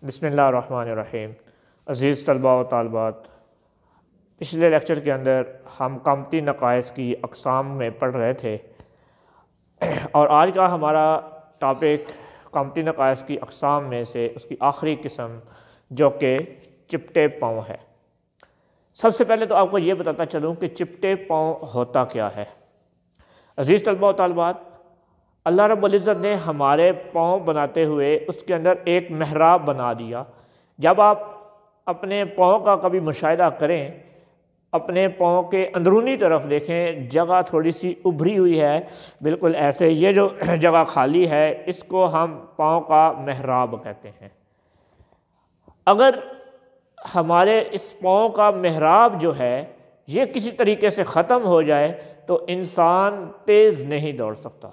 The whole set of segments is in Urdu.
بسم اللہ الرحمن الرحیم۔ عزیز طلباء و طالبات، پچھلے لیکچر کے اندر ہم قامتی نقائص کی اقسام میں پڑھ رہے تھے اور آج کا ہمارا ٹاپک قامتی نقائص کی اقسام میں سے اس کی آخری قسم جو کہ چپٹے پاؤں ہے۔ سب سے پہلے تو آپ کو یہ بتاتا چلوں کہ چپٹے پاؤں ہوتا کیا ہے۔ عزیز طلباء و طالبات، اللہ رب العزت نے ہمارے پاؤں بناتے ہوئے اس کے اندر ایک محراب بنا دیا۔ جب آپ اپنے پاؤں کا کبھی مشاہدہ کریں، اپنے پاؤں کے اندرونی طرف دیکھیں، جگہ تھوڑی سی ابھری ہوئی ہے، بالکل ایسے یہ جو جگہ خالی ہے اس کو ہم پاؤں کا محراب کہتے ہیں۔ اگر ہمارے اس پاؤں کا محراب جو ہے یہ کسی طریقے سے ختم ہو جائے تو انسان تیز نہیں دوڑ سکتا۔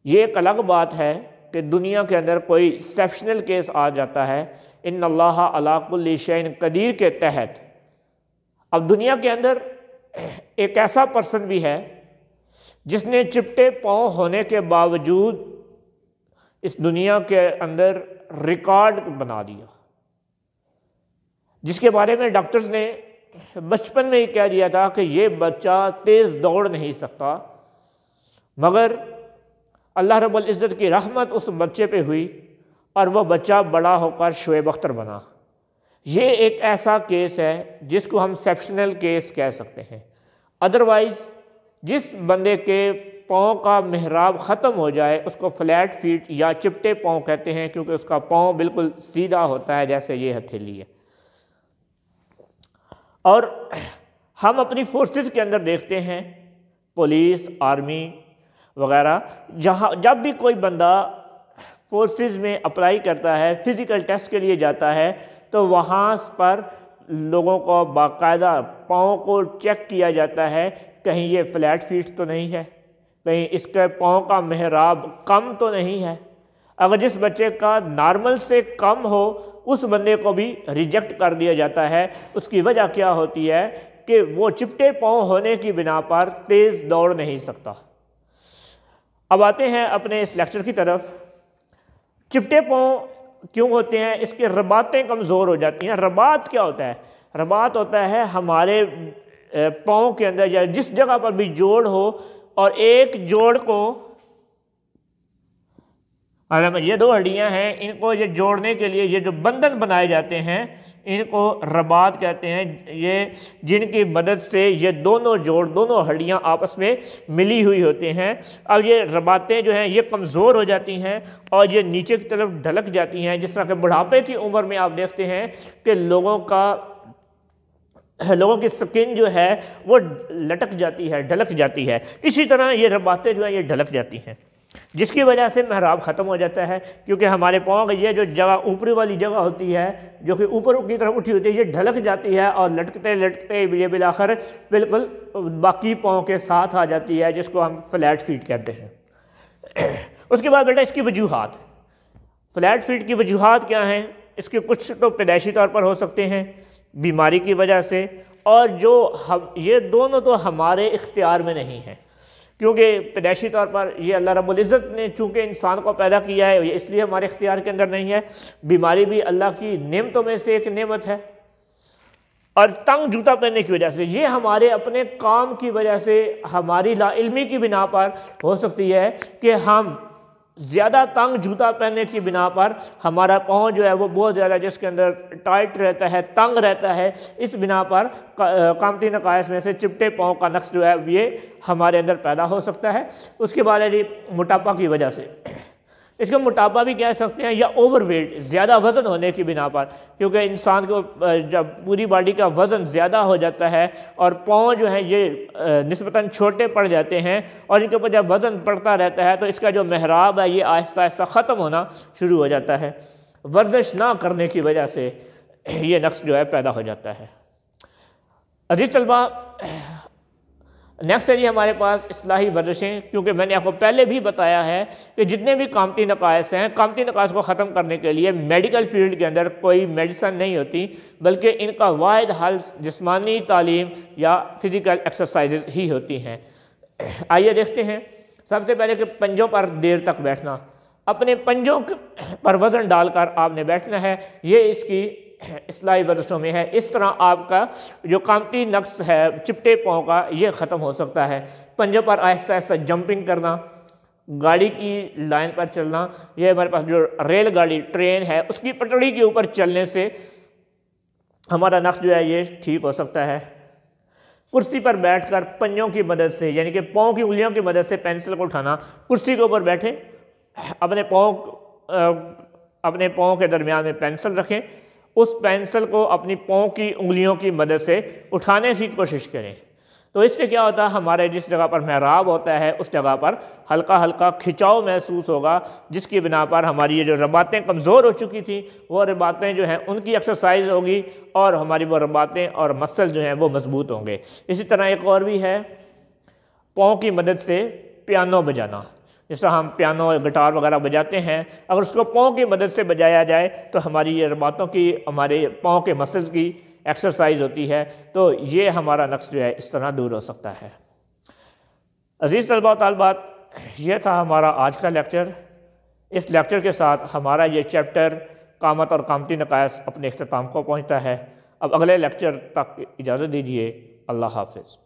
یہ ایک الگ بات ہے کہ دنیا کے اندر کوئی ایکسیپشنل کیس آ جاتا ہے، ان اللہ علی کل شیء قدیر کے تحت۔ اب دنیا کے اندر ایک ایسا پرسن بھی ہے جس نے چپٹے پاؤں ہونے کے باوجود اس دنیا کے اندر ریکارڈ بنا دیا، جس کے بارے میں ڈاکٹرز نے بچپن میں ہی کہہ دیا تھا کہ یہ بچہ تیز دوڑ نہیں سکتا، مگر اللہ رب العزت کی رحمت اس بچے پہ ہوئی اور وہ بچہ بڑا ہو کر شعیب اختر بنا۔ یہ ایک ایسا کیس ہے جس کو ہم ایکسیپشنل کیس کہہ سکتے ہیں۔ ادروائز جس بندے کے پاؤں کا محراب ختم ہو جائے اس کو فلیٹ فیٹ یا چپٹے پاؤں کہتے ہیں، کیونکہ اس کا پاؤں بالکل سیدھا ہوتا ہے جیسے یہ ہتھیلی ہے۔ اور ہم اپنی فورسز کے اندر دیکھتے ہیں، پولیس، آرمی وغیرہ، جب بھی کوئی بندہ فورسز میں اپلائی کرتا ہے، فزیکل ٹیسٹ کے لیے جاتا ہے، تو وہاں پر لوگوں کو باقاعدہ پاؤں کو چیک کیا جاتا ہے، کہیں یہ فلیٹ فیٹ تو نہیں ہے، کہیں اس کے پاؤں کا محراب کم تو نہیں ہے۔ اگر جس بچے کا نارمل سے کم ہو اس بندے کو بھی ریجیکٹ کر دیا جاتا ہے۔ اس کی وجہ کیا ہوتی ہے کہ وہ چپٹے پاؤں ہونے کی بنا پر تیز دوڑ نہیں سکتا۔ اب آتے ہیں اپنے اس لیکچر کی طرف۔ چپٹے پاؤں کیوں ہوتے ہیں؟ اس کے رباطیں کمزور ہو جاتی ہیں۔ رباط کیا ہوتا ہے؟ رباط ہوتا ہے ہمارے پاؤں کے اندر یا جس جگہ پر بھی جوڑ ہو اور ایک جوڑ کو، یہ دو ہڈیاں ہیں، ان کو یہ جوڑنے کے لیے یہ جو بندھن بنائے جاتے ہیں ان کو رباط کہتے ہیں، یہ جن کی مدد سے یہ دونوں جوڑ، دونوں ہڈیاں آپس میں ملی ہوئی ہوتے ہیں۔ اب یہ رباطیں جو ہیں یہ کمزور ہو جاتی ہیں اور یہ نیچے کی طرف ڈھلک جاتی ہیں، جس طرح کہ بڑھاپے کی عمر میں آپ دیکھتے ہیں کہ لوگوں کی سکن جو ہے وہ لٹک جاتی ہے، ڈھلک جاتی ہے۔ اسی طرح یہ رباطیں جو ہیں یہ ڈھلک جاتی ہیں، جس کی وجہ سے محراب ختم ہو جاتا ہے، کیونکہ ہمارے پاؤں کی یہ جو جگہ اوپری والی جگہ ہوتی ہے جو کہ اوپر کی طرف اٹھی ہوتی ہے یہ ڈھلک جاتی ہے اور لٹکتے لٹکتے یہ بالآخر بالکل باقی پاؤں کے ساتھ آ جاتی ہے، جس کو ہم فلیٹ فیٹ کہتے ہیں۔ اس کے بعد بیٹا اس کی وجوہات، فلیٹ فیٹ کی وجوہات کیا ہیں؟ اس کے کچھ تو پیدائشی طور پر ہو سکتے ہیں بیماری کی وجہ سے، اور یہ دونوں تو ہمارے اختیار میں نہیں ہیں، کیونکہ پیدائشی طور پر یہ اللہ رب العزت نے چونکہ انسان کو پیدا کیا ہے یہ اس لیے ہمارے اختیار کے اندر نہیں ہے۔ بیماری بھی اللہ کی نعمتوں میں سے ایک نعمت ہے، اور تنگ جوتا پہننے کی وجہ سے یہ ہمارے اپنے کام کی وجہ سے، ہماری لا علمی کی بنا پر ہو سکتی ہے کہ ہم زیادہ تنگ جوتا پہننے کی بنا پر ہمارا پاؤں جو ہے وہ بہت زیادہ جس کے اندر ٹائٹ رہتا ہے، تنگ رہتا ہے، اس بنا پر قامتی نقائص میں سے چپٹے پاؤں کا نقص جو ہے یہ ہمارے اندر پیدا ہو سکتا ہے۔ اس کے بعد ہے موٹاپا کی وجہ سے، اس کو موٹاپا بھی کہہ سکتے ہیں، یا اوور ویٹ، زیادہ وزن ہونے کی بنا پر، کیونکہ انسان کو جب پوری باڈی کا وزن زیادہ ہو جاتا ہے اور پاؤں جو ہیں یہ نسبتاً چھوٹے پڑ جاتے ہیں اور ان کے اوپر جب وزن پڑتا رہتا ہے تو اس کا جو محراب ہے یہ آہستہ آہستہ ختم ہونا شروع ہو جاتا ہے۔ ورزش نہ کرنے کی وجہ سے یہ نقص جو ہے پیدا ہو جاتا ہے۔ عزیز طلبہ، نیکسٹ ہے جی ہمارے پاس اصلاحی ورزشیں، کیونکہ میں نے آپ کو پہلے بھی بتایا ہے کہ جتنے بھی قامتی نقائص ہیں، قامتی نقائص کو ختم کرنے کے لیے میڈیکل فیلڈ کے اندر کوئی میڈیسن نہیں ہوتی، بلکہ ان کا واحد حل جسمانی تعلیم یا فزیکل ایکسرسائزز ہی ہوتی ہیں۔ آئیے دیکھتے ہیں سب سے پہلے کہ پنجوں پر دیر تک بیٹھنا۔ اپنے پنجوں پر وزن ڈال کر آپ نے بیٹھنا ہے، یہ اس کی اصلاحی ورزشوں میں ہے۔ اس طرح آپ کا جو قامتی نقص ہے چپٹے پاؤں کا یہ ختم ہو سکتا ہے۔ پنجوں پر آہستہ آہستہ جمپنگ کرنا، گاڑی کی لائن پر چلنا، یہ ہمارے پاس جو ریل گاڑی ٹرین ہے اس کی پٹڑی کے اوپر چلنے سے ہمارا نقص جو ہے یہ ٹھیک ہو سکتا ہے۔ کرسی پر بیٹھ کر پنجوں کی مدد سے یعنی کہ پاؤں کی انگلیوں کی مدد سے پینسل کو اٹھانا، کرسی کے اوپر بیٹھیں، اپنے پاؤں کے درمیان میں پینسل رکھیں، اس پینسل کو اپنی پاؤں کی انگلیوں کی مدد سے اٹھانے کی کوشش کریں۔ تو اس سے کیا ہوتا ہے، ہمارے جس جگہ پر محراب ہوتا ہے اس جگہ پر ہلکا ہلکا کھچاؤ محسوس ہوگا، جس کی بنا پر ہماری یہ جو رباطیں کمزور ہو چکی تھیں وہ رباطیں جو ہیں ان کی ایکسرسائز ہوگی اور ہماری وہ رباطیں اور مسل جو ہیں وہ مضبوط ہوں گے۔ اسی طرح ایک اور بھی ہے، پاؤں کی مدد سے پیانو بجانا۔ جس طرح ہم پیانو گٹار وغیرہ بجاتے ہیں، اگر اس کو پاؤں کی مدد سے بجایا جائے تو ہماری یہ رباطوں کی، ہمارے پاؤں کے مسلز کی ایکسرسائز ہوتی ہے، تو یہ ہمارا نقص جو ہے اس طرح دور ہو سکتا ہے۔ عزیز طلباء و طالبات، یہ تھا ہمارا آج کا لیکچر۔ اس لیکچر کے ساتھ ہمارا یہ چیپٹر قامت اور قامتی نقائص اپنے اختتام کو پہنچتا ہے۔ اب اگلے لیکچر تک اجازت دیجیے۔ اللہ حافظ۔